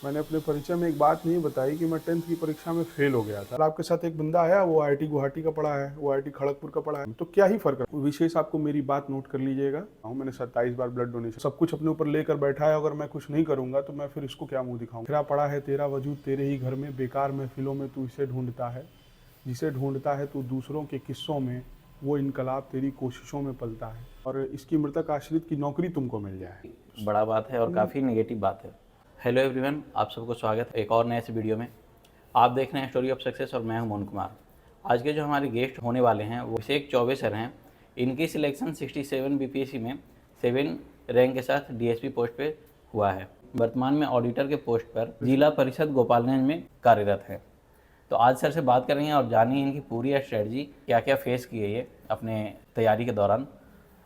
मैंने अपने परिचय में एक बात नहीं बताई कि मैं 10th की परीक्षा में फेल हो गया था। और आपके साथ एक बंदा आया, वो आईआईटी गुवाहाटी का पढ़ा है, वो आईआईटी खड़गपुर का पढ़ा है, तो क्या ही फर्क है। विशेष आपको मेरी बात नोट कर लीजिएगा। मैंने 27 बार ब्लड डोनेशन सब कुछ अपने ऊपर लेकर बैठा है। अगर मैं कुछ नहीं करूंगा तो मैं फिर इसको क्या मुंह दिखाऊं। तेरा पड़ा है तेरा वजूद तेरे ही घर में, बेकार महफिलों में तू इसे ढूंढता है, जिसे ढूंढता है तू दूसरों के किस्सों में, वो इनकलाब तेरी कोशिशों में पलता है, और इसकी मृतक आश्रित की नौकरी तुमको मिल जाए। बड़ा बात है और काफ़ी नेगेटिव बात है। हेलो एवरीवन, आप सबको स्वागत है एक और नए से वीडियो में। आप देख रहे हैं स्टोरी ऑफ सक्सेस और मैं हूं मोहन कुमार। आज के जो हमारे गेस्ट होने वाले हैं वो अभिषेक चौबे सर हैं। इनकी सिलेक्शन 67 बीपीएससी में 7 रैंक के साथ डीएसपी पोस्ट पे हुआ है। वर्तमान में ऑडिटर के पोस्ट पर जिला परिषद गोपालगंज में कार्यरत है। तो आज सर से बात करेंगे और जानेंगे इनकी पूरी स्ट्रेटजी क्या क्या फेस की है ये अपने तैयारी के दौरान।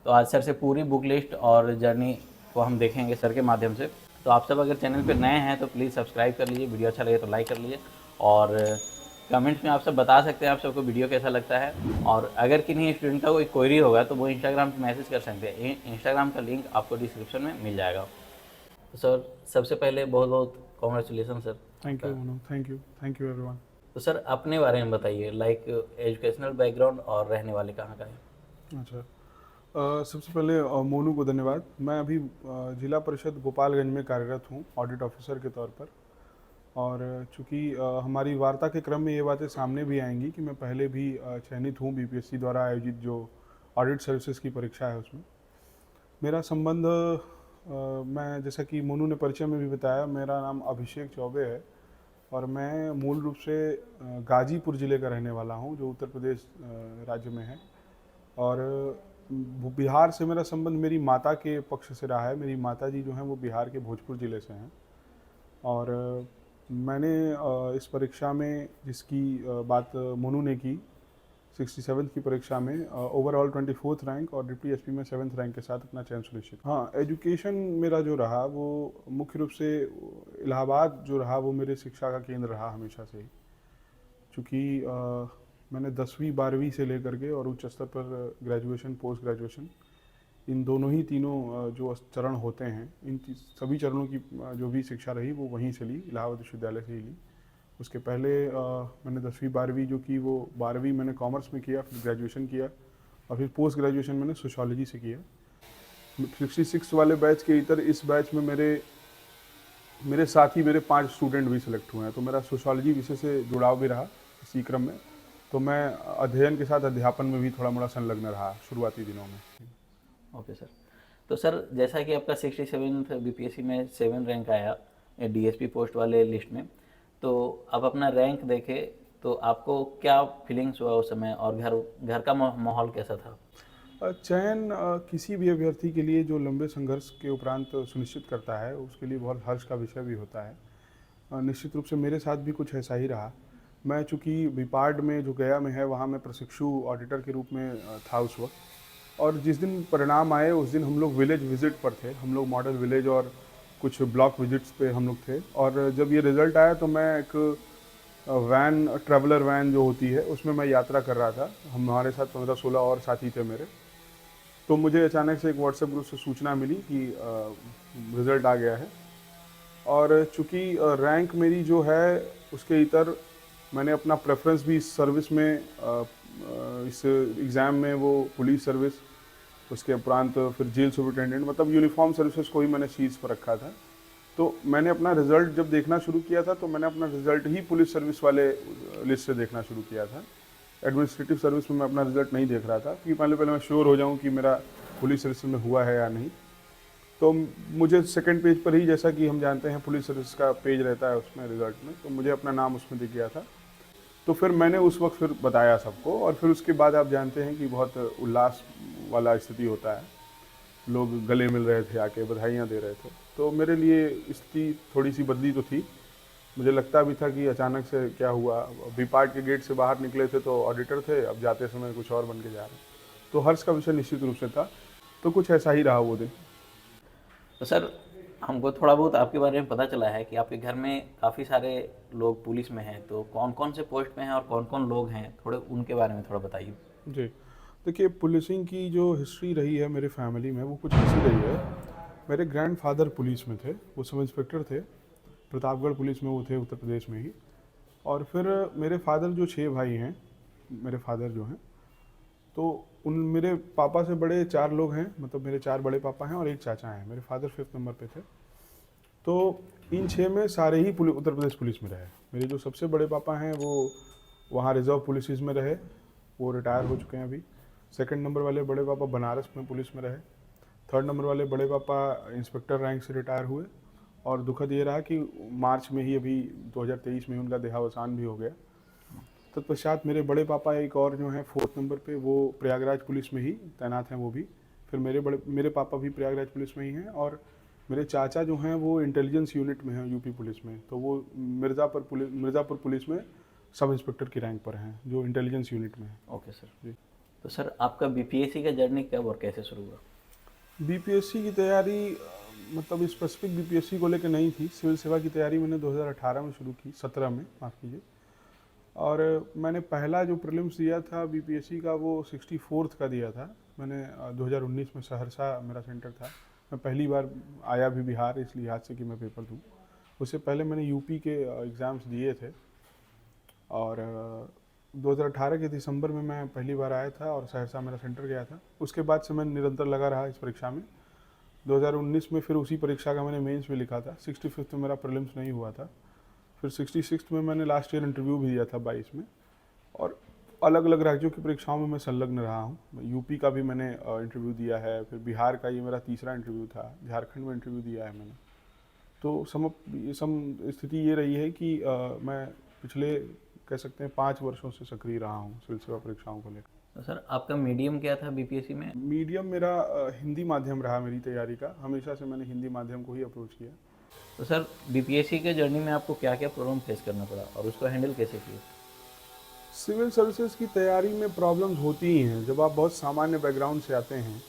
तो आज सर से पूरी बुक लिस्ट और जर्नी को हम देखेंगे सर के माध्यम से। तो आप सब अगर चैनल पर नए हैं तो प्लीज़ सब्सक्राइब कर लीजिए, वीडियो अच्छा लगे तो लाइक कर लीजिए, और कमेंट्स में आप सब बता सकते हैं आप सबको वीडियो कैसा लगता है। और अगर किन्हीं स्टूडेंट का कोई क्वेरी होगा तो वो इंस्टाग्राम पर मैसेज कर सकते हैं। इंस्टाग्राम का लिंक आपको डिस्क्रिप्शन में मिल जाएगा। तो सर सबसे पहले बहुत बहुत congratulation sir. Thank you Manoj, thank you everyone. तो सर अपने बारे में बताइए, लाइक एजुकेशनल बैकग्राउंड और रहने वाले कहाँ का है। अच्छा, सबसे पहले मोनू को धन्यवाद। मैं अभी जिला परिषद गोपालगंज में कार्यरत हूँ ऑडिट ऑफिसर के तौर पर। और चूँकि हमारी वार्ता के क्रम में ये बातें सामने भी आएंगी कि मैं पहले भी चयनित हूँ बीपीएससी द्वारा आयोजित जो ऑडिट सर्विसेज की परीक्षा है उसमें। मेरा संबंध मैं जैसा कि मोनू ने परिचय में भी बताया, मेरा नाम अभिषेक चौबे है और मैं मूल रूप से गाजीपुर ज़िले का रहने वाला हूँ, जो उत्तर प्रदेश राज्य में है। और बिहार से मेरा संबंध मेरी माता के पक्ष से रहा है। मेरी माता जी जो हैं वो बिहार के भोजपुर ज़िले से हैं। और मैंने इस परीक्षा में जिसकी बात मोनू ने की, 67 की परीक्षा में ओवरऑल 24th रैंक और डिप्टी एसपी में 7th रैंक के साथ अपना चयन सुनिश्चित। हाँ, एजुकेशन मेरा जो रहा वो मुख्य रूप से इलाहाबाद जो रहा वो मेरे शिक्षा का केंद्र रहा हमेशा से ही। चूँकि मैंने 10वीं 12वीं से लेकर के और उच्च स्तर पर ग्रेजुएशन पोस्ट ग्रेजुएशन इन दोनों ही तीनों जो चरण होते हैं, इन सभी चरणों की जो भी शिक्षा रही वो वहीं से ली, इलाहाबाद विश्वविद्यालय से ही ली। उसके पहले मैंने 10वीं 12वीं जो की वो 12वीं मैंने कॉमर्स में किया, फिर ग्रेजुएशन किया और फिर पोस्ट ग्रेजुएशन मैंने सोशियोलॉजी से किया। 66 वाले बैच के इतर इस बैच में मेरे साथ ही मेरे 5 स्टूडेंट भी सिलेक्ट हुए हैं, तो मेरा सोशियोलॉजी विषय से जुड़ाव भी रहा इसी क्रम में। तो मैं अध्ययन के साथ अध्यापन में भी थोड़ा मोड़ा संलग्न रहा शुरुआती दिनों में। Okay sir. तो सर जैसा कि आपका 67 बीपीएससी में 7 रैंक आया डीएसपी पोस्ट वाले लिस्ट में, तो आप अपना रैंक देखे तो आपको क्या फीलिंग्स हुआ उस समय, और घर का माहौल कैसा था? चयन किसी भी अभ्यर्थी के लिए जो लंबे संघर्ष के उपरांत सुनिश्चित करता है उसके लिए बहुत हर्ष का विषय भी होता है। निश्चित रूप से मेरे साथ भी कुछ ऐसा ही रहा। मैं चूँकि बीपार्ड में जो गया में है वहाँ मैं प्रशिक्षु ऑडिटर के रूप में था उस वक्त, और जिस दिन परिणाम आए उस दिन हम लोग विलेज विजिट पर थे। हम लोग मॉडल विलेज और कुछ ब्लॉक विजिट्स पे हम लोग थे। और जब ये रिज़ल्ट आया तो मैं एक वैन, ट्रैवलर वैन जो होती है उसमें मैं यात्रा कर रहा था। हमारे साथ 15-16 और साथी थे मेरे। तो मुझे अचानक से एक व्हाट्सएप ग्रुप से सूचना मिली कि रिज़ल्ट आ गया है। और चूँकि रैंक मेरी जो है उसके इतर मैंने अपना प्रेफरेंस भी इस सर्विस में इस एग्ज़ाम में वो पुलिस सर्विस, उसके उपरांत फिर जेल सुपरिटेंडेंट, मतलब यूनिफॉर्म सर्विसेज को ही मैंने शीर्ष पर रखा था। तो मैंने अपना रिज़ल्ट जब देखना शुरू किया था तो मैंने अपना रिज़ल्ट ही पुलिस सर्विस वाले लिस्ट से देखना शुरू किया था। एडमिनिस्ट्रेटिव सर्विस में मैं अपना रिज़ल्ट नहीं देख रहा था क्योंकि पहले मैं श्योर हो जाऊं कि मेरा पुलिस सर्विस में हुआ है या नहीं। तो मुझे सेकंड पेज पर ही, जैसा कि हम जानते हैं पुलिस सर्विस का पेज रहता है उसमें रिज़ल्ट में, तो मुझे अपना नाम उसमें दिख गया था। तो फिर मैंने उस वक्त फिर बताया सबको, और फिर उसके बाद आप जानते हैं कि बहुत उल्लास वाला स्थिति होता है। लोग गले मिल रहे थे, आके बधाइयाँ दे रहे थे। तो मेरे लिए स्थिति थोड़ी सी बदली तो थी। मुझे लगता भी था कि अचानक से क्या हुआ। बी पार्ट के गेट से बाहर निकले थे तो ऑडिटर थे, अब जाते समय कुछ और बन के जा रहे। तो हर्ष का विषय निश्चित रूप से था। तो कुछ ऐसा ही रहा वो दिन। तो सर हमको थोड़ा बहुत आपके बारे में पता चला है कि आपके घर में काफ़ी सारे लोग पुलिस में हैं, तो कौन कौन से पोस्ट में हैं और कौन कौन लोग हैं, थोड़े उनके बारे में थोड़ा बताइए। जी, देखिए पुलिसिंग की जो हिस्ट्री रही है मेरे फैमिली में वो कुछ ऐसी रही है। मेरे ग्रैंडफादर पुलिस में थे, वो सब इंस्पेक्टर थे। प्रतापगढ़ पुलिस में वो थे, उत्तर प्रदेश में ही। और फिर मेरे फादर जो 6 भाई हैं, मेरे फादर जो हैं, तो उन मेरे पापा से बड़े 4 लोग हैं, मतलब मेरे 4 बड़े पापा हैं और एक चाचा हैं। मेरे फादर 5th नंबर पे थे। तो इन 6 में सारे ही उत्तर प्रदेश पुलिस में रहे। मेरे जो सबसे बड़े पापा हैं वो वहाँ रिजर्व पुलिस में रहे, वो रिटायर हो चुके हैं अभी। सेकंड नंबर वाले बड़े पापा बनारस में पुलिस में रहे। थर्ड नंबर वाले बड़े पापा इंस्पेक्टर रैंक से रिटायर हुए। और दुखद ये रहा कि मार्च में ही अभी 2023 में उनका देहावसान भी हो गया। तत्पश्चात मेरे बड़े पापा एक और जो हैं 4th नंबर पे, वो प्रयागराज पुलिस में ही तैनात हैं वो भी। फिर मेरे पापा भी प्रयागराज पुलिस में ही हैं। और मेरे चाचा जो हैं वो इंटेलिजेंस यूनिट में हैं यूपी पुलिस में, तो वो मिर्ज़ापुर पुलिस में सब इंस्पेक्टर की रैंक पर हैं, जो इंटेलिजेंस यूनिट में है। ओके सर जी। तो सर आपका बीपीएससी का जर्नी कब और कैसे शुरू हुआ? बीपीएससी की तैयारी मतलब स्पेसिफिक बीपीएससी को लेकर नहीं थी। सिविल सेवा की तैयारी मैंने 2018 में शुरू की, 17 में माफ़ कीजिए। और मैंने पहला जो प्रीलिम्स दिया था बीपीएससी का वो 64th का दिया था मैंने। 2019 में सहरसा मेरा सेंटर था। मैं पहली बार आया भी बिहार इस लिहाज से कि मैं पेपर दूँ। उससे पहले मैंने यूपी के एग्ज़ाम्स दिए थे। और 2018 के दिसंबर में मैं पहली बार आया था और सहरसा मेरा सेंटर गया था। उसके बाद से मैं निरंतर लगा रहा इस परीक्षा में। 2019 में फिर उसी परीक्षा का मैंने मेंस में लिखा था। 65th में मेरा प्रीलिम्स नहीं हुआ था। फिर 66th में मैंने लास्ट ईयर इंटरव्यू भी दिया था 22 में। और अलग अलग राज्यों की परीक्षाओं में मैं संलग्न रहा हूँ। यूपी का भी मैंने इंटरव्यू दिया है, फिर बिहार का ये मेरा तीसरा इंटरव्यू था, झारखंड में इंटरव्यू दिया है मैंने। तो स्थिति ये रही है कि मैं पिछले कह सकते हैं 5 वर्षों से सक्रिय रहा हूँ सिविल सेवा परीक्षाओं को लेकर। तो सर आपका मीडियम क्या था बीपीएससी में? मीडियम मेरा हिंदी माध्यम रहा मेरी तैयारी का। हमेशा से मैंने हिंदी माध्यम को ही अप्रोच किया। तो सर बीपीएससी के जर्नी में आपको क्या क्या प्रॉब्लम फेस करना पड़ा और उसको हैंडल कैसे किया? सिविल सर्विसेज की तैयारी में प्रॉब्लम्स होती ही हैं जब आप बहुत सामान्य बैकग्राउंड से आते हैं।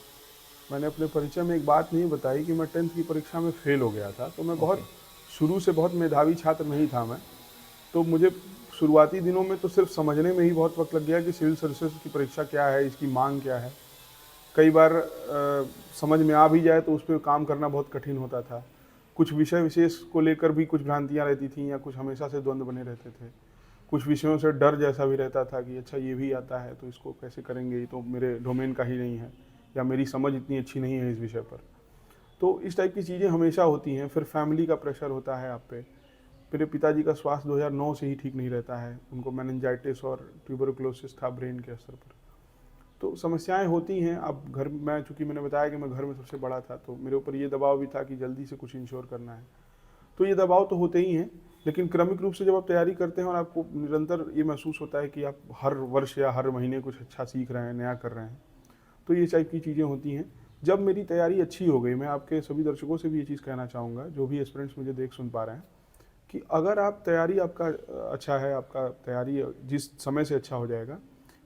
मैंने अपने परिचय में एक बात नहीं बताई कि मैं 10th की परीक्षा में फेल हो गया था। तो मैं बहुत शुरू से बहुत मेधावी छात्र नहीं था मैं। तो मुझे शुरुआती दिनों में तो सिर्फ समझने में ही बहुत वक्त लग गया कि सिविल सर्विसेज की परीक्षा क्या है, इसकी मांग क्या है। कई बार समझ में आ भी जाए तो उस पर काम करना बहुत कठिन होता था। कुछ विषय विशेष को लेकर भी कुछ भ्रांतियाँ रहती थीं या कुछ हमेशा से द्वंद्व बने रहते थे। कुछ विषयों से डर जैसा भी रहता था कि अच्छा ये भी आता है तो इसको कैसे करेंगे, ये तो मेरे डोमेन का ही नहीं है या मेरी समझ इतनी अच्छी नहीं है इस विषय पर। तो इस टाइप की चीज़ें हमेशा होती हैं। फिर फैमिली का प्रेशर होता है आप पे। मेरे पिताजी का स्वास्थ्य 2009 से ही ठीक नहीं रहता है। उनको मेनिंजाइटिस और ट्यूबरकुलोसिस था ब्रेन के स्तर पर। तो समस्याएं होती हैं। अब घर मैं चूँकि मैंने बताया कि मैं घर में सबसे बड़ा था, तो मेरे ऊपर ये दबाव भी था कि जल्दी से कुछ इंश्योर करना है। तो ये दबाव तो होते ही हैं, लेकिन क्रमिक रूप से जब आप तैयारी करते हैं और आपको निरंतर ये महसूस होता है कि आप हर वर्ष या हर महीने कुछ अच्छा सीख रहे हैं, नया कर रहे हैं, तो ये टाइप की चीज़ें होती हैं। जब मेरी तैयारी अच्छी हो गई, मैं आपके सभी दर्शकों से भी ये चीज़ कहना चाहूँगा, जो भी एस्पिरेंट्स मुझे देख सुन पा रहे हैं, कि अगर आप तैयारी आपका अच्छा है, आपका तैयारी जिस समय से अच्छा हो जाएगा,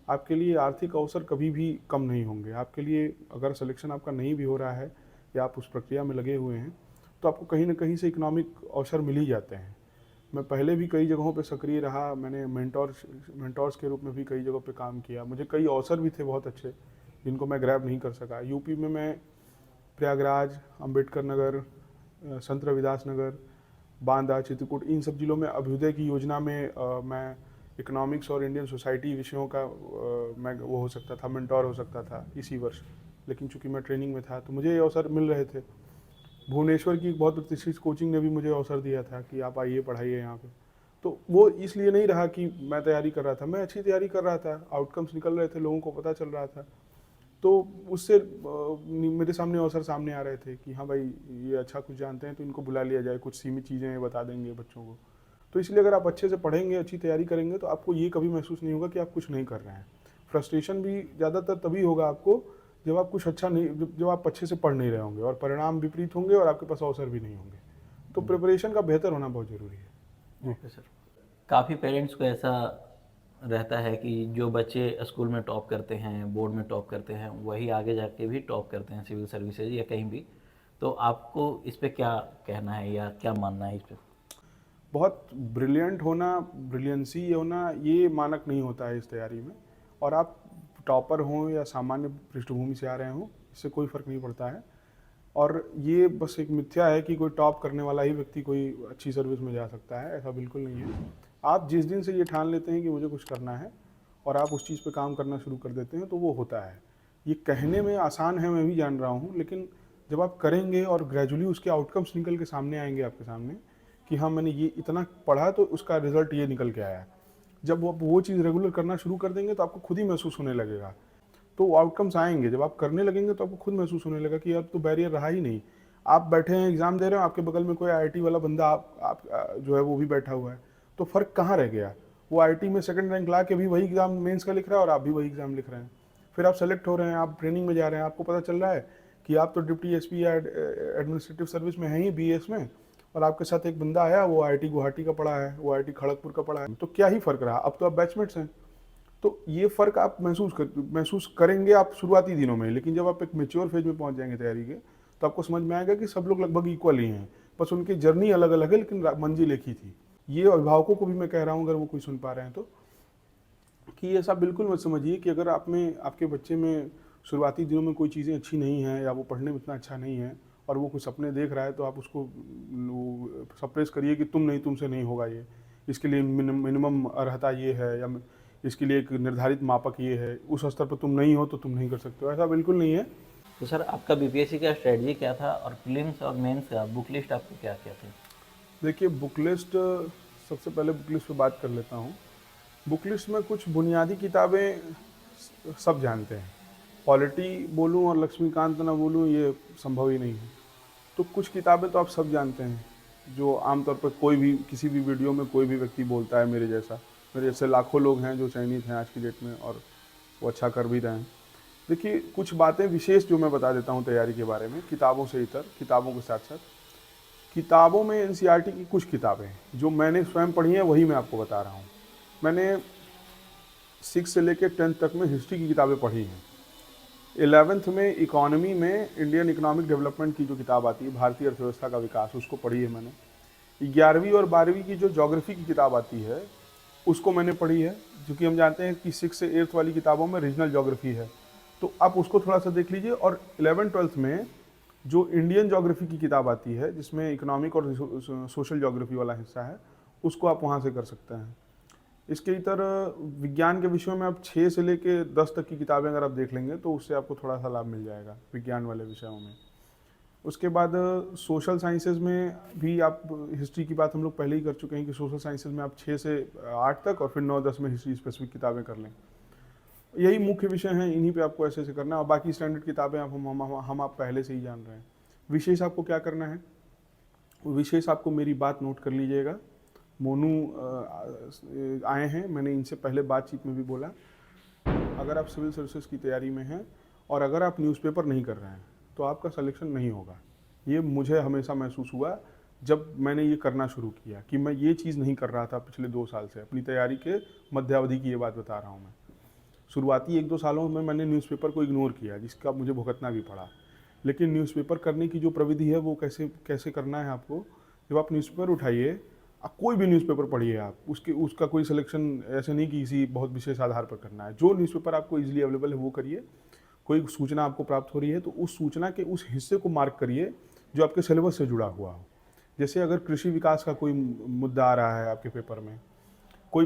आपके लिए आर्थिक अवसर कभी भी कम नहीं होंगे। आपके लिए अगर सिलेक्शन आपका नहीं भी हो रहा है या आप उस प्रक्रिया में लगे हुए हैं, तो आपको कहीं ना कहीं से इकोनॉमिक अवसर मिल ही जाते हैं। मैं पहले भी कई जगहों पे सक्रिय रहा। मैंने मेंटोर्स के रूप में भी कई जगहों पे काम किया। मुझे कई अवसर भी थे बहुत अच्छे जिनको मैं ग्रैब नहीं कर सका। यूपी में मैं प्रयागराज, अंबेडकर नगर, संत रविदास नगर, बांदा, चित्रकूट, इन सब जिलों में अभ्युदय की योजना में मैं इकोनॉमिक्स और इंडियन सोसाइटी विषयों का मैं वो हो सकता था, मेंटोर हो सकता था इसी वर्ष। लेकिन चूंकि मैं ट्रेनिंग में था तो मुझे ये अवसर मिल रहे थे। भुवनेश्वर की एक बहुत प्रतिष्ठित कोचिंग ने भी मुझे अवसर दिया था कि आप आइए पढ़ाइए यहाँ पे। तो वो इसलिए नहीं रहा कि मैं तैयारी कर रहा था, मैं अच्छी तैयारी कर रहा था, आउटकम्स निकल रहे थे, लोगों को पता चल रहा था। तो उससे मेरे सामने अवसर सामने आ रहे थे कि हाँ भाई ये अच्छा कुछ जानते हैं तो इनको बुला लिया जाए, कुछ सीमित चीज़ें बता देंगे बच्चों को। तो इसलिए अगर आप अच्छे से पढ़ेंगे, अच्छी तैयारी करेंगे, तो आपको ये कभी महसूस नहीं होगा कि आप कुछ नहीं कर रहे हैं। फ्रस्ट्रेशन भी ज़्यादातर तभी होगा आपको जब आप कुछ अच्छा नहीं, जब आप अच्छे से पढ़ नहीं रहे होंगे और परिणाम विपरीत होंगे और आपके पास अवसर भी नहीं होंगे। तो प्रिपरेशन का बेहतर होना बहुत ज़रूरी है। Okay sir. काफ़ी पेरेंट्स को ऐसा रहता है कि जो बच्चे स्कूल में टॉप करते हैं, बोर्ड में टॉप करते हैं, वही आगे जाके भी टॉप करते हैं सिविल सर्विसेज या कहीं भी। तो आपको इस पे क्या कहना है या क्या मानना है इस पे? बहुत ब्रिलियंट होना, ब्रिलियंसी होना ये मानक नहीं होता है इस तैयारी में। और आप टॉपर हों या सामान्य पृष्ठभूमि से आ रहे हों, इससे कोई फ़र्क नहीं पड़ता है। और ये बस एक मिथ्या है कि कोई टॉप करने वाला ही व्यक्ति कोई अच्छी सर्विस में जा सकता है, ऐसा बिल्कुल नहीं है। आप जिस दिन से ये ठान लेते हैं कि मुझे कुछ करना है और आप उस चीज़ पे काम करना शुरू कर देते हैं तो वो होता है। ये कहने में आसान है, मैं भी जान रहा हूँ, लेकिन जब आप करेंगे और ग्रेजुअली उसके आउटकम्स निकल के सामने आएंगे आपके सामने कि हाँ मैंने ये इतना पढ़ा तो उसका रिजल्ट ये निकल के आया। जब आप वो चीज़ रेगुलर करना शुरू कर देंगे तो आपको खुद ही महसूस होने लगेगा, तो आउटकम्स आएंगे। जब आप करने लगेंगे तो आपको खुद महसूस होने लगेगा कि अब तो बैरियर रहा ही नहीं। आप बैठे हैं एग्जाम दे रहे हो, आपके बगल में कोई आईआईटी वाला बंदा आप जो है वो भी बैठा हुआ है, तो फर्क कहाँ रह गया? वो आईआईटी में सेकंड रैंक ला के भी वही एग्जाम मेंस का लिख रहा है और आप भी वही एग्जाम लिख रहे हैं। फिर आप सेलेक्ट हो रहे हैं, आप ट्रेनिंग में जा रहे हैं, आपको पता चल रहा है कि आप तो डिप्टी एसपी या एडमिनिस्ट्रेटिव सर्विस में हैं ही बीएस में, और आपके साथ एक बंदा आया वो आईआईटी गुवाहाटी का पढ़ा है, वो आईआईटी खड़गपुर का पढ़ा है, तो क्या ही फर्क रहा? अब तो आप बैचमेट्स हैं। तो ये फ़र्क आप महसूस करेंगे आप शुरुआती दिनों में, लेकिन जब आप एक मैच्योर फेज में पहुंच जाएंगे तैयारी के, तो आपको समझ में आएगा कि सब लोग लगभग इक्वल ही हैं, बस उनकी जर्नी अलग अलग है लेकिन मंजिल एक ही थी। ये अभिभावकों को भी मैं कह रहा हूँ, अगर वो कोई सुन पा रहे हैं तो, कि ऐसा बिल्कुल मत समझिए कि अगर आप में आपके बच्चे में शुरुआती दिनों में कोई चीज़ें अच्छी नहीं हैं या वो पढ़ने में इतना अच्छा नहीं है और वो कुछ सपने देख रहा है, तो आप उसको सप्रेस करिए कि तुमसे नहीं होगा ये, इसके लिए मिनिमम अर्हता ये है, या इसके लिए एक निर्धारित मापक ये है, उस स्तर पर तुम नहीं हो तो तुम नहीं कर सकते हो। ऐसा बिल्कुल नहीं है। तो सर आपका बीपीएससी का स्ट्रेटजी क्या था और प्रीलिम्स और मेंस का बुक लिस्ट आपको क्या क्या थी? देखिए बुक लिस्ट, सबसे पहले बुक लिस्ट पे बात कर लेता हूँ। बुक लिस्ट में कुछ बुनियादी किताबें सब जानते हैं, पॉलिटी बोलूँ और लक्ष्मीकांत ना बोलूँ ये संभव ही नहीं है। तो कुछ किताबें तो आप सब जानते हैं, जो आमतौर पर कोई भी किसी भी वीडियो में कोई भी व्यक्ति बोलता है, मेरे जैसे लाखों लोग हैं जो चयनित हैं आज की डेट में और वो अच्छा कर भी रहे हैं। देखिए कुछ बातें विशेष जो मैं बता देता हूँ तैयारी के बारे में, किताबों से इतर, किताबों के साथ साथ किताबों में एनसीईआरटी की कुछ किताबें जो मैंने स्वयं पढ़ी हैं वही मैं आपको बता रहा हूँ। मैंने 6 से लेकर 10th तक में हिस्ट्री की किताबें पढ़ी हैं। 11th में इकोनॉमी में इंडियन इकोनॉमिक डेवलपमेंट की जो किताब आती है, भारतीय अर्थव्यवस्था का विकास, उसको पढ़ी है मैंने। 11वीं और 12वीं की जो ज्योग्राफी की किताब आती है उसको मैंने पढ़ी है, क्योंकि हम जानते हैं कि 6 से 8th वाली किताबों में रीजनल ज्योग्राफी है, तो आप उसको थोड़ा सा देख लीजिए। और 11th-12th में जो इंडियन ज्योग्राफी की किताब आती है जिसमें इकोनॉमिक और सोशल ज्योग्राफी वाला हिस्सा है, उसको आप वहाँ से कर सकते हैं। इसके इतर विज्ञान के विषयों में आप 6 से लेकर 10 तक की किताबें अगर आप देख लेंगे तो उससे आपको थोड़ा सा लाभ मिल जाएगा विज्ञान वाले विषयों में। उसके बाद सोशल साइंसेज में भी आप, हिस्ट्री की बात हम लोग पहले ही कर चुके हैं कि सोशल साइंसेज में आप 6 से 8 तक और फिर 9-10 में हिस्ट्री स्पेसिफिक किताबें कर लें। यही मुख्य विषय हैं, इन्हीं पे आपको ऐसे करना है, और बाकी स्टैंडर्ड किताबें हम आप पहले से ही जान रहे हैं। विशेष आपको क्या करना है, विशेष आपको मेरी बात नोट कर लीजिएगा। मोनू आए हैं, मैंने इनसे पहले बातचीत में भी बोला, अगर आप सिविल सर्विसेज की तैयारी में हैं और अगर आप न्यूज़पेपर नहीं कर रहे हैं तो आपका सिलेक्शन नहीं होगा। ये मुझे हमेशा महसूस हुआ जब मैंने ये करना शुरू किया कि मैं ये चीज़ नहीं कर रहा था पिछले 2 साल से, अपनी तैयारी के मध्यावधि की ये बात बता रहा हूँ मैं। शुरुआती 1-2 सालों में मैंने न्यूज़पेपर को इग्नोर किया, जिसका मुझे भुगतना भी पड़ा। लेकिन न्यूज़पेपर करने की जो प्रविधि है वो कैसे करना है आपको, जब आप न्यूज़पेपर उठाइए, कोई भी न्यूज़पेपर पढ़िए आप, उसका कोई सिलेक्शन ऐसे नहीं कि किसी बहुत विशेष आधार पर करना है। जो न्यूज़पेपर आपको इजीली अवेलेबल है वो करिए। कोई सूचना आपको प्राप्त हो रही है तो उस सूचना के उस हिस्से को मार्क करिए जो आपके सिलेबस से जुड़ा हुआ हो। जैसे अगर कृषि विकास का कोई मुद्दा आ रहा है आपके पेपर में, कोई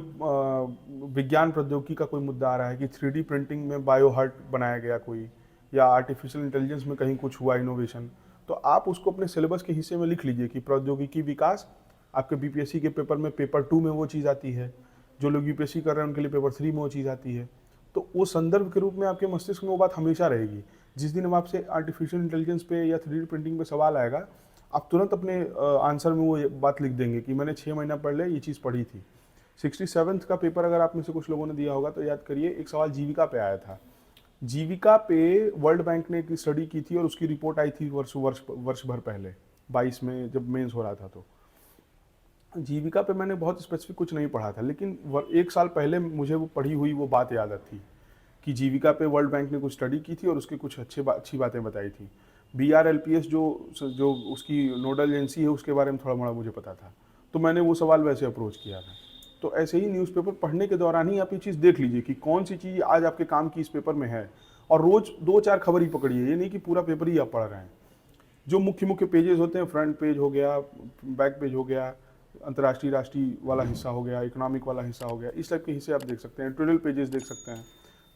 विज्ञान प्रौद्योगिकी का कोई मुद्दा आ रहा है कि 3D प्रिंटिंग में बायो हर्ट बनाया गया कोई, या आर्टिफिशियल इंटेलिजेंस में कहीं कुछ हुआ इनोवेशन, तो आप उसको अपने सिलेबस के हिस्से में लिख लीजिए कि प्रौद्योगिकी विकास। आपके बीपीएससी के पेपर में पेपर 2 में वो चीज़ आती है, जो लोग यूपीएससी कर रहे हैं उनके लिए पेपर 3 में वो चीज़ आती है। तो वो संदर्भ के रूप में आपके मस्तिष्क में वो बात हमेशा रहेगी। जिस दिन हम आपसे आर्टिफिशियल इंटेलिजेंस पे या 3D प्रिंटिंग पे सवाल आएगा, आप तुरंत अपने आंसर में वो बात लिख देंगे कि मैंने 6 महीना पहले ये चीज़ पढ़ी थी। 67th का पेपर अगर आप में से कुछ लोगों ने दिया होगा तो याद करिए, एक सवाल जीविका पे आया था। जीविका पे वर्ल्ड बैंक ने एक स्टडी की थी और उसकी रिपोर्ट आई थी वर्ष भर पहले, 22 में जब मेंस हो रहा था। तो जीविका पे मैंने बहुत स्पेसिफिक कुछ नहीं पढ़ा था, लेकिन 1 साल पहले मुझे वो पढ़ी हुई वो बात याद थी कि जीविका पे वर्ल्ड बैंक ने कुछ स्टडी की थी और उसकी कुछ अच्छी बातें बताई थी। BRLPS जो उसकी नोडल एजेंसी है उसके बारे में थोड़ा मोड़ा मुझे पता था, तो मैंने वो सवाल वैसे अप्रोच किया था। तो ऐसे ही न्यूज़पेपर पढ़ने के दौरान ही आप ये चीज़ देख लीजिए कि कौन सी चीज़ आज आपके काम की इस पेपर में है, और रोज़ 2-4 खबर ही पकड़िए, ये नहीं कि पूरा पेपर ही आप पढ़ रहे हैं। जो मुख्य मुख्य पेजेस होते हैं, फ्रंट पेज हो गया, बैक पेज हो गया, अंतर्राष्ट्रीय राष्ट्रीय वाला हिस्सा हो गया, इकोनॉमिक वाला हिस्सा हो गया, इस टाइप के हिस्से आप देख सकते हैं। एडिटोरियल पेजेस देख सकते हैं।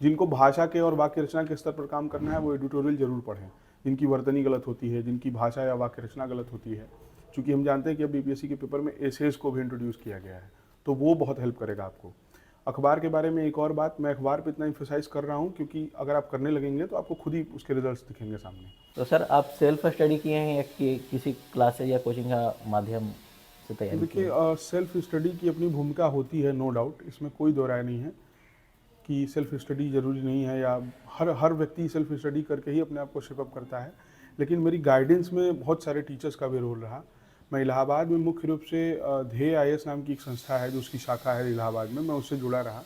जिनको भाषा के और वाक्य रचना के स्तर पर काम करना है वो एडिटोरियल जरूर पढ़ें। जिनकी वर्तनी गलत होती है, जिनकी भाषा या वाक्य रचना गलत होती है, क्योंकि हम जानते हैं कि अब बीपीएससी के पेपर में एसेज को भी इंट्रोड्यूस किया गया है, तो वो बहुत हेल्प करेगा आपको। अखबार के बारे में एक और बात, मैं अखबार पे इतना इम्फेसाइज कर रहा हूँ क्योंकि अगर आप करने लगेंगे तो आपको खुद ही उसके रिजल्ट्स दिखेंगे सामने। तो सर आप सेल्फ स्टडी किए हैं या किसी क्लासेज या कोचिंग का माध्यम से तैयारी की देखिए, है? सेल्फ स्टडी की अपनी भूमिका होती है, नो डाउट, इसमें कोई दो राय नहीं है कि सेल्फ स्टडी ज़रूरी नहीं है, या हर व्यक्ति सेल्फ स्टडी करके ही अपने आप को शेपअप करता है। लेकिन मेरी गाइडेंस में बहुत सारे टीचर्स का भी रोल रहा। मैं इलाहाबाद में मुख्य रूप से ध्येय आईएएस नाम की एक संस्था है जो उसकी शाखा है इलाहाबाद में, मैं उससे जुड़ा रहा।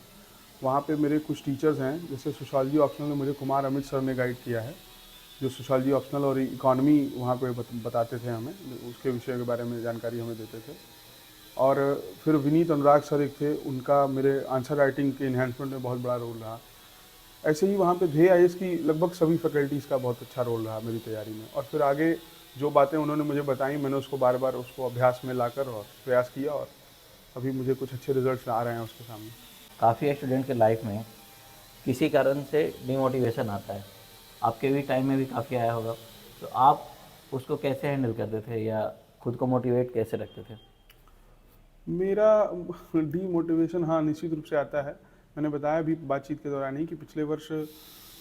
वहाँ पे मेरे कुछ टीचर्स हैं, जैसे सोशियोलॉजी ऑप्शनल में मुझे कुमार अमित सर ने गाइड किया है, जो सोशियोलॉजी ऑप्शनल और इकॉनमी वहाँ पे बताते थे हमें, उसके विषय के बारे में जानकारी हमें देते थे। और फिर विनीत अनुराग सर एक थे, उनका मेरे आंसर राइटिंग के इन्हांसमेंट में बहुत बड़ा रोल रहा। ऐसे ही वहाँ पे ध्येय आईएएस की लगभग सभी फैकल्टीज़ का बहुत अच्छा रोल रहा मेरी तैयारी में। और फिर आगे जो बातें उन्होंने मुझे बताई, मैंने उसको बार बार उसको अभ्यास में लाकर और प्रयास किया, और अभी मुझे कुछ अच्छे रिजल्ट्स आ रहे हैं उसके सामने। काफ़ी स्टूडेंट के लाइफ में किसी कारण से डिमोटिवेशन आता है, आपके भी टाइम में भी काफ़ी आया होगा, तो आप उसको कैसे हैंडल करते थे या खुद को मोटिवेट कैसे रखते थे? मेरा डीमोटिवेशन, हाँ, निश्चित रूप से आता है। मैंने बताया भी बातचीत के दौरान ही कि पिछले वर्ष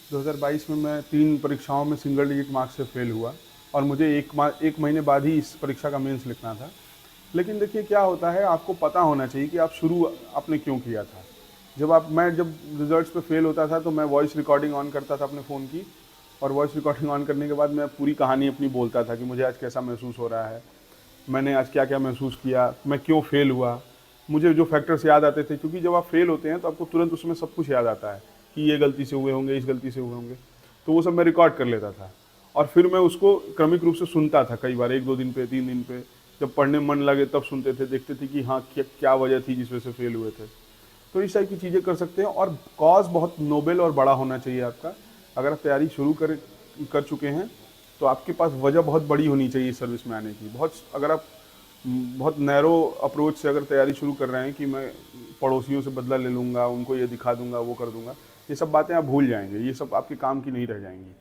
2022 में मैं 3 परीक्षाओं में सिंगल डिजिट मार्क्स से फेल हुआ, और मुझे एक महीने बाद ही इस परीक्षा का मेंस लिखना था। लेकिन देखिए क्या होता है, आपको पता होना चाहिए कि आप शुरू आपने क्यों किया था। जब रिजल्ट्स पे फेल होता था तो मैं वॉइस रिकॉर्डिंग ऑन करता था अपने फ़ोन की, और वॉइस रिकॉर्डिंग ऑन करने के बाद मैं पूरी कहानी अपनी बोलता था कि मुझे आज कैसा महसूस हो रहा है, मैंने आज क्या क्या महसूस किया, मैं क्यों फेल हुआ। मुझे जो फैक्टर्स याद आते थे, क्योंकि जब आप फेल होते हैं तो आपको तुरंत उसमें सब कुछ याद आता है कि ये गलती से हुए होंगे, इस गलती से हुए होंगे, तो वो सब मैं रिकॉर्ड कर लेता था। और फिर मैं उसको क्रमिक रूप से सुनता था, कई बार 1-2 दिन पे, 3 दिन पे, जब पढ़ने मन लगे तब सुनते थे, देखते थे कि हाँ क्या वजह थी जिस वजह से फेल हुए थे। तो इस टाइप की चीज़ें कर सकते हैं, और कॉज बहुत नोबेल और बड़ा होना चाहिए आपका। अगर आप तैयारी शुरू कर चुके हैं तो आपके पास वजह बहुत बड़ी होनी चाहिए सर्विस में आने की। अगर आप बहुत नैरो अप्रोच से अगर तैयारी शुरू कर रहे हैं कि मैं पड़ोसियों से बदला ले लूँगा, उनको ये दिखा दूंगा, वो कर दूंगा, ये सब बातें आप भूल जाएंगे, ये सब आपके काम की नहीं रह जाएंगी।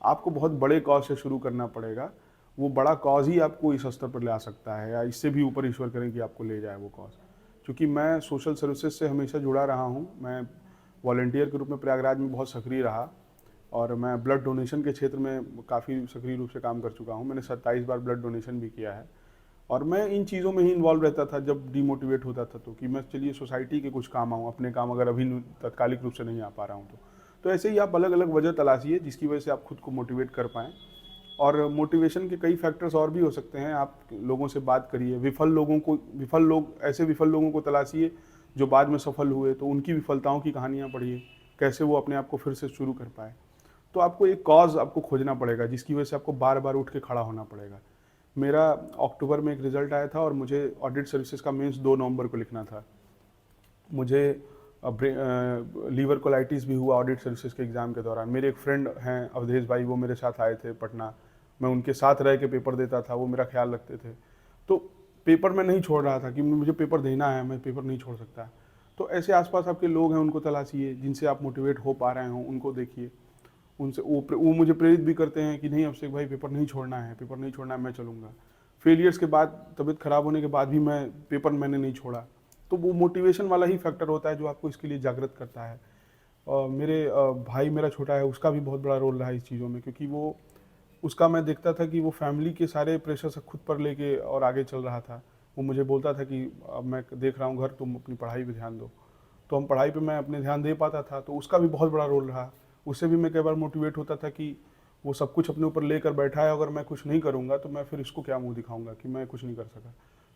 आपको बहुत बड़े कॉज से शुरू करना पड़ेगा। वो बड़ा कॉज ही आपको इस स्तर पर ला सकता है, या इससे भी ऊपर ईश्वर करें कि आपको ले जाए वो कॉज। क्योंकि मैं सोशल सर्विसेज से हमेशा जुड़ा रहा हूँ, मैं वॉलंटियर के रूप में प्रयागराज में बहुत सक्रिय रहा, और मैं ब्लड डोनेशन के क्षेत्र में काफ़ी सक्रिय रूप से काम कर चुका हूँ। मैंने 27 बार ब्लड डोनेशन भी किया है, और मैं इन चीज़ों में ही इन्वॉल्व रहता था जब डीमोटिवेट होता था, तो कि मैं चलिए सोसाइटी के कुछ काम आऊँ, अपने काम अगर अभी तत्कालिक रूप से नहीं आ पा रहा हूँ तो ऐसे ही आप अलग अलग वजह तलाशिए जिसकी वजह से आप खुद को मोटिवेट कर पाएँ। और मोटिवेशन के कई फैक्टर्स और भी हो सकते हैं। आप लोगों से बात करिए, ऐसे विफल लोगों को तलाशिए जो बाद में सफल हुए, तो उनकी विफलताओं की कहानियाँ पढ़िए, कैसे वो अपने आप को फिर से शुरू कर पाए। तो आपको एक कॉज आपको खोजना पड़ेगा जिसकी वजह से आपको बार बार उठ के खड़ा होना पड़ेगा। मेरा अक्टूबर में एक रिजल्ट आया था, और मुझे ऑडिट सर्विसेज का मेंस 2 नवंबर को लिखना था। मुझे लीवर कोलाइटिस भी हुआ ऑडिट सर्विसेज के एग्ज़ाम के दौरान। मेरे एक फ्रेंड हैं अवधेश भाई, वो मेरे साथ आए थे पटना, मैं उनके साथ रह के पेपर देता था, वो मेरा ख्याल रखते थे। तो पेपर मैं नहीं छोड़ रहा था कि मुझे पेपर देना है, मैं पेपर नहीं छोड़ सकता। तो ऐसे आसपास आपके लोग हैं, उनको तलाशिए, जिनसे आप मोटिवेट हो पा रहे हों, उनको देखिए, उनसे वो मुझे प्रेरित भी करते हैं कि नहीं अभिषेक भाई, पेपर नहीं छोड़ना है, पेपर नहीं छोड़ना है, मैं चलूँगा। फेलियर्स के बाद, तबीयत खराब होने के बाद भी मैंने नहीं छोड़ा। तो वो मोटिवेशन वाला ही फैक्टर होता है जो आपको इसके लिए जागृत करता है। मेरे भाई मेरा छोटा है, उसका भी बहुत बड़ा रोल रहा है इस चीज़ों में, क्योंकि उसका मैं देखता था कि वो फैमिली के सारे प्रेशर से खुद पर लेके और आगे चल रहा था। वो मुझे बोलता था कि अब मैं देख रहा हूँ घर, तुम अपनी पढ़ाई पे ध्यान दो। तो हम पढ़ाई पे मैं अपने ध्यान दे पाता था, तो उसका भी बहुत बड़ा रोल रहा। उससे भी मैं कई बार मोटिवेट होता था कि वो सब कुछ अपने ऊपर लेकर बैठा है, अगर मैं कुछ नहीं करूँगा तो मैं फिर इसको क्या मुँह दिखाऊँगा कि मैं कुछ नहीं कर सका।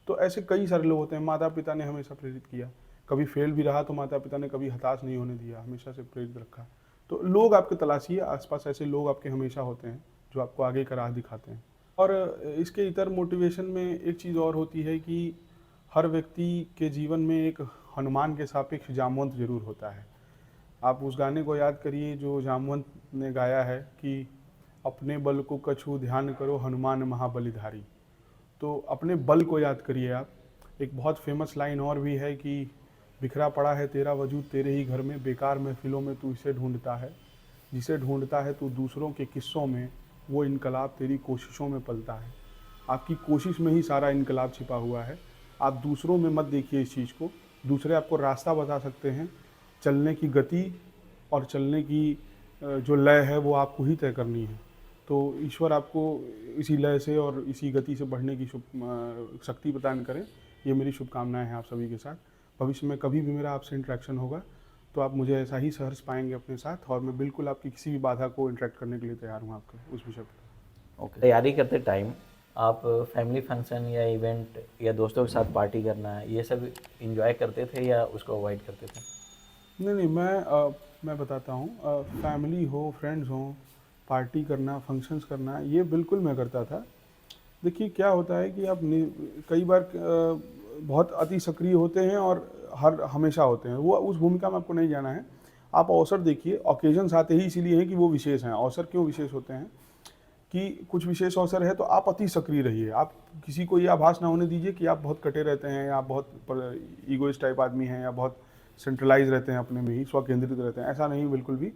तो ऐसे कई सारे लोग होते हैं। माता पिता ने हमेशा प्रेरित किया, कभी फेल भी रहा तो माता पिता ने कभी हताश नहीं होने दिया, हमेशा से प्रेरित रखा। तो लोग आपके तलाशिए, आसपास ऐसे लोग आपके हमेशा होते हैं जो आपको आगे का राह दिखाते हैं। और इसके इतर मोटिवेशन में एक चीज़ और होती है कि हर व्यक्ति के जीवन में एक हनुमान के सापेक्ष जामवंत जरूर होता है। आप उस गाने को याद करिए जो जामवंत ने गाया है कि अपने बल को कछु ध्यान करो हनुमान महाबलिधारी। तो अपने बल को याद करिए आप। एक बहुत फेमस लाइन और भी है कि बिखरा पड़ा है तेरा वजूद तेरे ही घर में, बेकार महफिलों में तू इसे ढूंढता है, जिसे ढूंढता है तू दूसरों के किस्सों में, वो इनकलाब तेरी कोशिशों में पलता है। आपकी कोशिश में ही सारा इनकलाब छिपा हुआ है। आप दूसरों में मत देखिए इस चीज़ को। दूसरे आपको रास्ता बता सकते हैं, चलने की गति और चलने की जो लय है वो आपको ही तय करनी है। तो ईश्वर आपको इसी लय से और इसी गति से बढ़ने की शक्ति प्रदान करें। ये मेरी शुभकामनाएं हैं आप सभी के साथ। भविष्य में कभी भी मेरा आपसे इंटरेक्शन होगा तो आप मुझे ऐसा ही सहर्ष पाएंगे अपने साथ, और मैं बिल्कुल आपकी किसी भी बाधा को इंटरेक्ट करने के लिए तैयार हूँ आपके उस विषय पर। ओके, तैयारी करते टाइम आप फैमिली फंक्शन या इवेंट या दोस्तों के साथ पार्टी करना ये सब इंजॉय करते थे या उसको अवॉइड करते थे? नहीं, मैं बताता हूँ। फैमिली हो, फ्रेंड्स हो, पार्टी करना, फंक्शंस करना, ये बिल्कुल मैं करता था। देखिए क्या होता है कि कई बार बहुत अति सक्रिय होते हैं और हर हमेशा होते हैं, वो उस भूमिका में आपको नहीं जाना है। आप अवसर देखिए। ऑकेजन्स आते ही इसीलिए हैं कि वो विशेष हैं। अवसर क्यों विशेष होते हैं कि कुछ विशेष अवसर है तो आप अति सक्रिय रहिए। आप किसी को ये आभास ना होने दीजिए कि आप बहुत कटे रहते हैं या आप बहुत ईगोइस्ट टाइप आदमी हैं या बहुत सेंट्रलाइज रहते हैं, अपने में ही स्वकेंद्रित रहते हैं। ऐसा नहीं, बिल्कुल भी।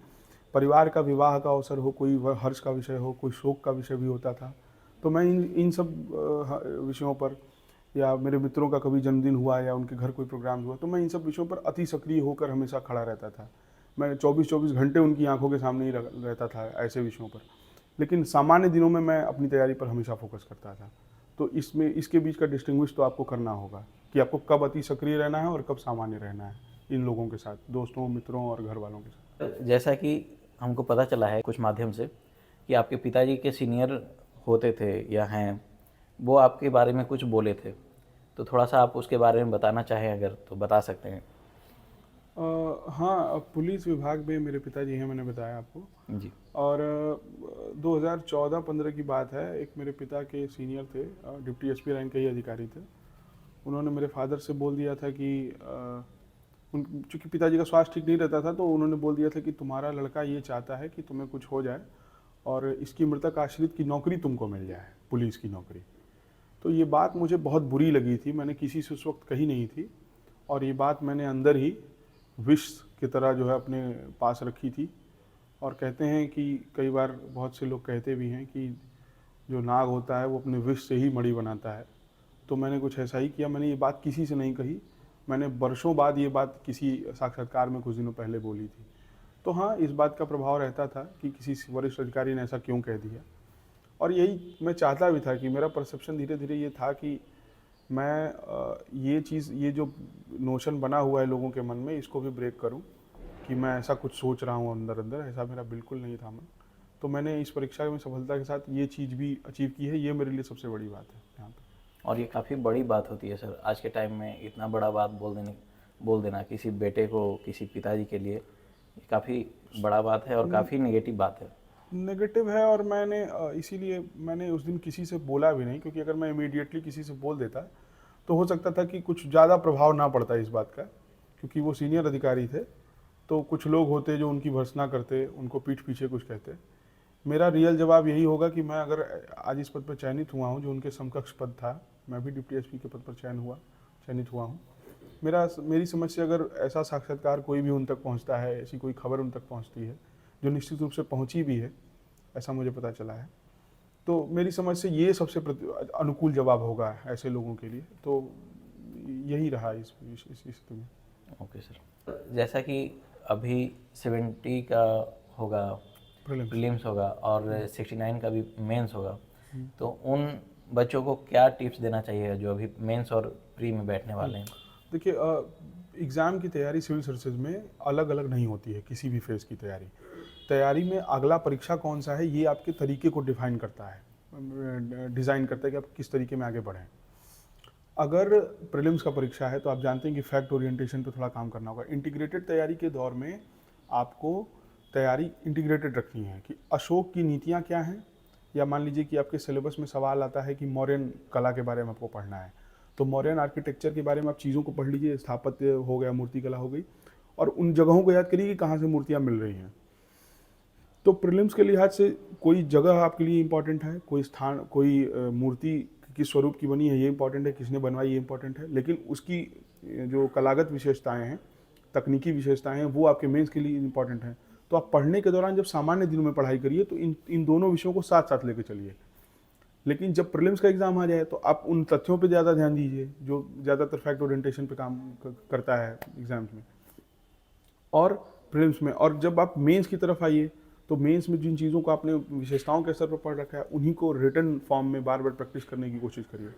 परिवार का विवाह का अवसर हो, कोई हर्ष का विषय हो, कोई शोक का विषय भी होता था, तो मैं इन सब विषयों पर, या मेरे मित्रों का कभी जन्मदिन हुआ या उनके घर कोई प्रोग्राम हुआ, तो मैं इन सब विषयों पर अति सक्रिय होकर हमेशा खड़ा रहता था। मैं 24-24 घंटे उनकी आंखों के सामने ही रहता था ऐसे विषयों पर। लेकिन सामान्य दिनों में मैं अपनी तैयारी पर हमेशा फोकस करता था। तो इसके बीच का डिस्टिंग्विश तो आपको करना होगा कि आपको कब अति सक्रिय रहना है और कब सामान्य रहना है इन लोगों के साथ, दोस्तों, मित्रों और घर वालों के साथ। जैसा कि हमको पता चला है कुछ माध्यम से कि आपके पिताजी के सीनियर होते थे या हैं, वो आपके बारे में कुछ बोले थे, तो थोड़ा सा आप उसके बारे में बताना चाहें अगर तो बता सकते हैं। हाँ, पुलिस विभाग में मेरे पिताजी हैं, मैंने बताया आपको। जी। और 2014-15 की बात है। एक मेरे पिता के सीनियर थे, डिप्टी एसपी रैंक के ही अधिकारी थे। उन्होंने मेरे फादर से बोल दिया था कि चूँकि पिताजी का स्वास्थ्य ठीक नहीं रहता था, तो उन्होंने बोल दिया था कि तुम्हारा लड़का ये चाहता है कि तुम्हें कुछ हो जाए और इसकी मृतक आश्रित की नौकरी तुमको मिल जाए, पुलिस की नौकरी। तो ये बात मुझे बहुत बुरी लगी थी। मैंने किसी से उस वक्त कही नहीं थी, और ये बात मैंने अंदर ही विष की तरह जो है अपने पास रखी थी। और कहते हैं कि कई बार बहुत से लोग कहते भी हैं कि जो नाग होता है वो अपने विष से ही मणि बनाता है। तो मैंने कुछ ऐसा ही किया। मैंने ये बात किसी से नहीं कही। मैंने वर्षों बाद ये बात किसी साक्षात्कार में कुछ दिनों पहले बोली थी। तो हाँ, इस बात का प्रभाव रहता था कि किसी वरिष्ठ अधिकारी ने ऐसा क्यों कह दिया। और यही मैं चाहता भी था कि मेरा परसेप्शन धीरे धीरे ये था कि मैं ये चीज़, ये जो नोशन बना हुआ है लोगों के मन में, इसको भी ब्रेक करूं कि मैं ऐसा कुछ सोच रहा हूं अंदर अंदर। ऐसा मेरा बिल्कुल नहीं था मन। तो मैंने इस परीक्षा में सफलता के साथ ये चीज़ भी अचीव की है। ये मेरे लिए सबसे बड़ी बात है यहाँ पर। और ये काफ़ी बड़ी बात होती है सर, आज के टाइम में इतना बड़ा बात बोल देना किसी बेटे को, किसी पिताजी के लिए काफ़ी बड़ा बात है और काफ़ी नेगेटिव बात है। नेगेटिव है। और मैंने इसीलिए मैंने उस दिन किसी से बोला भी नहीं, क्योंकि अगर मैं इमीडिएटली किसी से बोल देता तो हो सकता था कि कुछ ज़्यादा प्रभाव ना पड़ता इस बात का, क्योंकि वो सीनियर अधिकारी थे। तो कुछ लोग होते जो उनकी भर्त्सना करते, उनको पीठ पीछे कुछ कहते। मेरा रियल जवाब यही होगा कि मैं अगर आज इस पद पर चयनित हुआ हूँ, जो उनके समकक्ष पद था, मैं भी डिप्टी एसपी के पद पर चयनित हुआ हूँ। मेरी समझ से अगर ऐसा साक्षात्कार कोई भी उन तक पहुँचता है, ऐसी कोई खबर उन तक पहुँचती है, जो निश्चित रूप से पहुँची भी है, ऐसा मुझे पता चला है, तो मेरी समझ से ये सबसे अनुकूल जवाब होगा ऐसे लोगों के लिए। तो यही रहा इस स्थिति में। ओके सर, जैसा कि अभी 70 का होगा प्रीलिम्स होगा और 69 का भी मेंस होगा, तो उन बच्चों को क्या टिप्स देना चाहिए जो अभी मेंस और प्री में बैठने वाले हैं? देखिए, एग्ज़ाम की तैयारी सिविल सर्विसेज में अलग अलग नहीं होती है। किसी भी फेज़ की तैयारी में अगला परीक्षा कौन सा है, ये आपके तरीके को डिफाइन करता है, डिज़ाइन करता है कि आप किस तरीके में आगे बढ़ें। अगर प्रीलिम्स का परीक्षा है तो आप जानते हैं कि फैक्ट ओरिएंटेशन पे थोड़ा काम करना होगा। इंटीग्रेटेड तैयारी के दौर में आपको तैयारी इंटीग्रेटेड रखनी है कि अशोक की नीतियाँ क्या हैं, या मान लीजिए कि आपके सिलेबस में सवाल आता है कि मौर्यन कला के बारे में आपको पढ़ना है, तो मौर्यन आर्किटेक्चर के बारे में आप चीज़ों को पढ़ लीजिए। स्थापत्य हो गया, मूर्ति कला हो गई, और उन जगहों को याद करिए कि कहाँ से मूर्तियाँ मिल रही हैं। तो प्रीलिम्स के लिहाज से कोई जगह आपके लिए इम्पोर्टेंट है, कोई स्थान, कोई मूर्ति किस स्वरूप की बनी है ये इम्पोर्टेंट है, किसने बनवाई ये इम्पोर्टेंट है, लेकिन उसकी जो कलागत विशेषताएं हैं, तकनीकी विशेषताएं हैं, वो आपके मेंस के लिए इम्पोर्टेंट हैं। तो आप पढ़ने के दौरान जब सामान्य दिनों में पढ़ाई करिए तो इन दोनों विषयों को साथ साथ लेकर चलिए। लेकिन जब प्रीलिम्स का एग्जाम आ जाए तो आप उन तथ्यों पे ज़्यादा ध्यान दीजिए जो ज़्यादातर फैक्ट ओरिएंटेशन पे काम करता है एग्जाम्स में और प्रीलिम्स में। और जब आप मेंस की तरफ आइए तो मेंस में जिन चीज़ों को आपने विशेषताओं के स्तर पर पढ़ रखा है उन्हीं को रिटन फॉर्म में बार बार प्रैक्टिस करने की कोशिश करिए।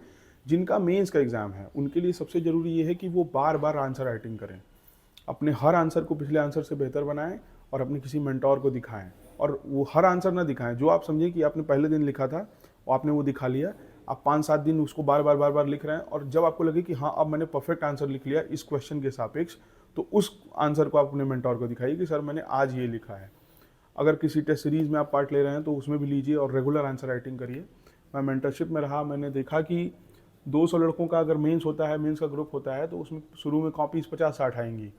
जिनका मेंस का एग्ज़ाम है उनके लिए सबसे ज़रूरी ये है कि वो बार बार आंसर राइटिंग करें, अपने हर आंसर को पिछले आंसर से बेहतर बनाएं और अपने किसी मेंटोर को दिखाएं। और वो हर आंसर ना दिखाएं जो आप समझें कि आपने पहले दिन लिखा था और आपने वो दिखा लिया, आप 5-7 दिन उसको बार बार लिख रहे हैं और जब आपको लगे कि हाँ अब मैंने परफेक्ट आंसर लिख लिया इस क्वेश्चन के सापेक्ष, तो उस आंसर को आप अपने मेंटोर को दिखाइए कि सर मैंने आज ये लिखा है। अगर किसी टेस्ट सीरीज़ में आप पार्ट ले रहे हैं तो उसमें भी लीजिए और रेगुलर आंसर राइटिंग करिए। मैं मेंटरशिप में रहा, मैंने देखा कि 200 लड़कों का अगर मेंस होता है, मेंस का ग्रुप होता है, तो उसमें शुरू में कॉपीज 50-60 आएंगी,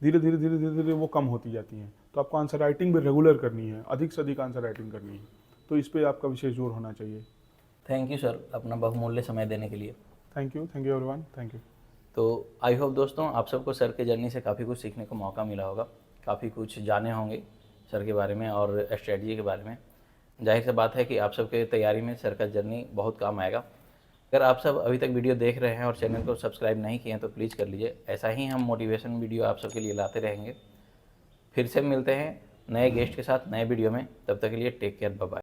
धीरे धीरे वो कम होती जाती हैं। तो आपको आंसर राइटिंग भी रेगुलर करनी है, अधिक से अधिक आंसर राइटिंग करनी है, तो इस पर आपका विशेष जोर होना चाहिए। थैंक यू सर अपना बहुमूल्य समय देने के लिए। Thank you everyone, thank you. तो आई होप दोस्तों आप सबको सर के जर्नी से काफ़ी कुछ सीखने को मौका मिला होगा, काफ़ी कुछ जाने होंगे सर के बारे में और स्ट्रेटजी के बारे में। जाहिर सी बात है कि आप सबके तैयारी में सर का जर्नी बहुत काम आएगा। अगर आप सब अभी तक वीडियो देख रहे हैं और चैनल को सब्सक्राइब नहीं किए हैं तो प्लीज़ कर लीजिए। ऐसा ही हम मोटिवेशन वीडियो आप सबके लिए लाते रहेंगे। फिर से मिलते हैं नए गेस्ट के साथ नए वीडियो में, तब तक के लिए टेक केयर, बाय बाय।